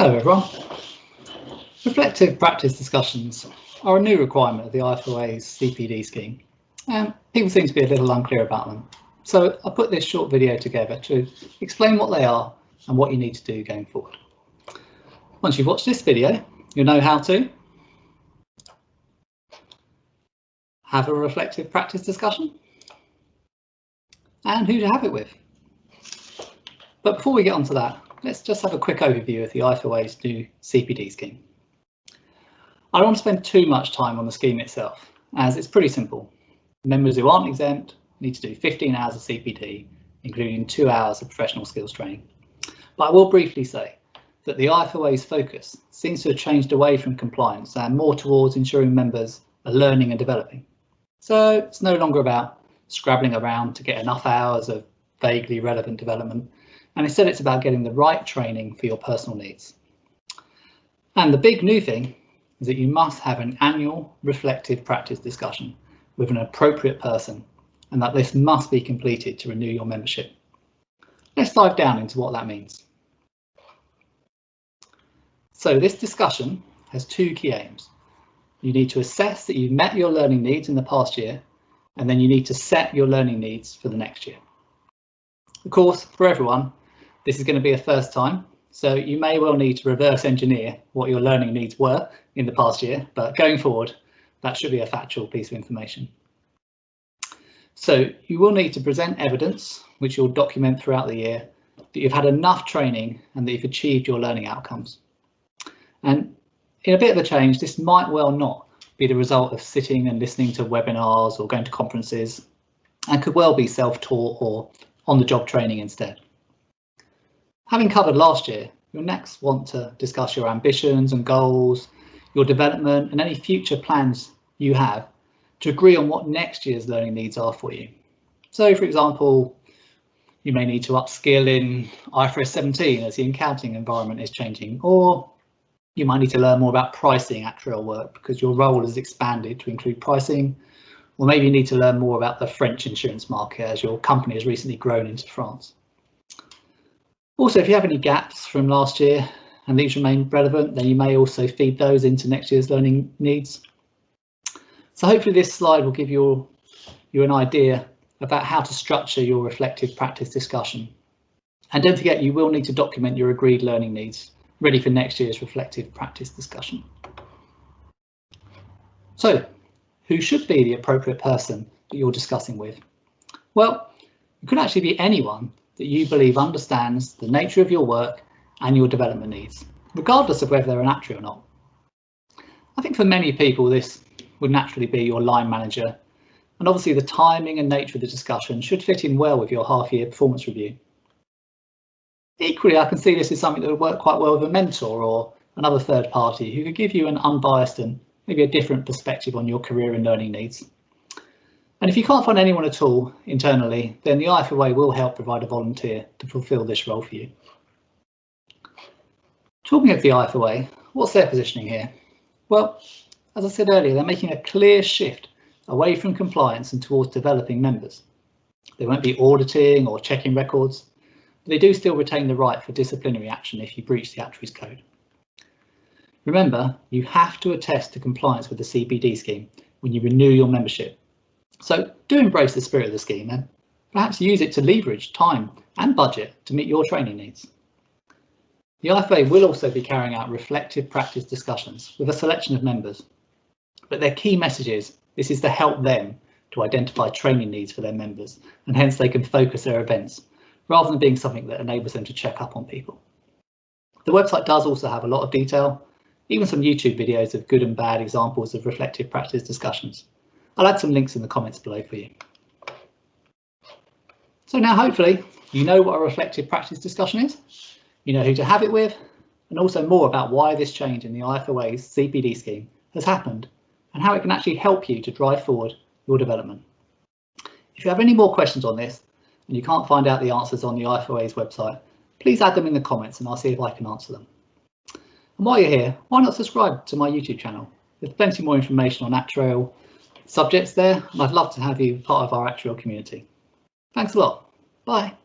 Hello everyone. Reflective practice discussions are a new requirement of the IFoA's CPD scheme, and people seem to be a little unclear about them. So I put this short video together to explain what they are and what you need to do going forward. Once you've watched this video, you'll know how to have a reflective practice discussion and who to have it with. But before we get on to that, let's just have a quick overview of the IFoA's new CPD scheme. I don't want to spend too much time on the scheme itself, as it's pretty simple. Members who aren't exempt need to do 15 hours of CPD, including 2 hours of professional skills training. But I will briefly say that the IFoA's focus seems to have changed away from compliance and more towards ensuring members are learning and developing. So it's no longer about scrabbling around to get enough hours of vaguely relevant development, and instead it's about getting the right training for your personal needs. And the big new thing is that you must have an annual reflective practice discussion with an appropriate person, and that this must be completed to renew your membership. Let's dive down into what that means. So this discussion has two key aims. You need to assess that you've met your learning needs in the past year, and then you need to set your learning needs for the next year. Of course, for everyone, this is going to be a first time, so you may well need to reverse engineer what your learning needs were in the past year, but going forward, that should be a factual piece of information. So you will need to present evidence, which you'll document throughout the year, that you've had enough training and that you've achieved your learning outcomes. And in a bit of a change, this might well not be the result of sitting and listening to webinars or going to conferences, and could well be self-taught or on-the-job training instead. Having covered last year, you'll next want to discuss your ambitions and goals, your development and any future plans you have to agree on what next year's learning needs are for you. So for example, you may need to upskill in IFRS 17 as the accounting environment is changing, or you might need to learn more about pricing actuarial work because your role has expanded to include pricing, or maybe you need to learn more about the French insurance market as your company has recently grown into France. Also, if you have any gaps from last year and these remain relevant, then you may also feed those into next year's learning needs. So hopefully this slide will give you an idea about how to structure your reflective practice discussion. And don't forget, you will need to document your agreed learning needs ready for next year's reflective practice discussion. So who should be the appropriate person that you're discussing with? Well, it could actually be anyone that you believe understands the nature of your work and your development needs, regardless of whether they're an actuary or not. I think for many people this would naturally be your line manager, and obviously the timing and nature of the discussion should fit in well with your half-year performance review. Equally, I can see this as something that would work quite well with a mentor or another third party who could give you an unbiased and maybe a different perspective on your career and learning needs. And if you can't find anyone at all internally, then the IFoA will help provide a volunteer to fulfil this role for you. Talking of the IFoA, what's their positioning here? Well, as I said earlier, they're making a clear shift away from compliance and towards developing members. They won't be auditing or checking records, but they do still retain the right for disciplinary action if you breach the Actuaries Code. Remember, you have to attest to compliance with the CPD scheme when you renew your membership. So do embrace the spirit of the scheme and perhaps use it to leverage time and budget to meet your training needs. The IFoA will also be carrying out reflective practice discussions with a selection of members, but their key message is this is to help them to identify training needs for their members, and hence they can focus their events rather than being something that enables them to check up on people. The website does also have a lot of detail, even some YouTube videos of good and bad examples of reflective practice discussions. I'll add some links in the comments below for you. So now hopefully you know what a reflective practice discussion is, you know who to have it with, and also more about why this change in the IFoA's CPD scheme has happened and how it can actually help you to drive forward your development. If you have any more questions on this and you can't find out the answers on the IFoA's website, please add them in the comments and I'll see if I can answer them. And while you're here, why not subscribe to my YouTube channel? There's plenty more information on actuarial subjects there, and I'd love to have you part of our actuarial community. Thanks a lot. Bye.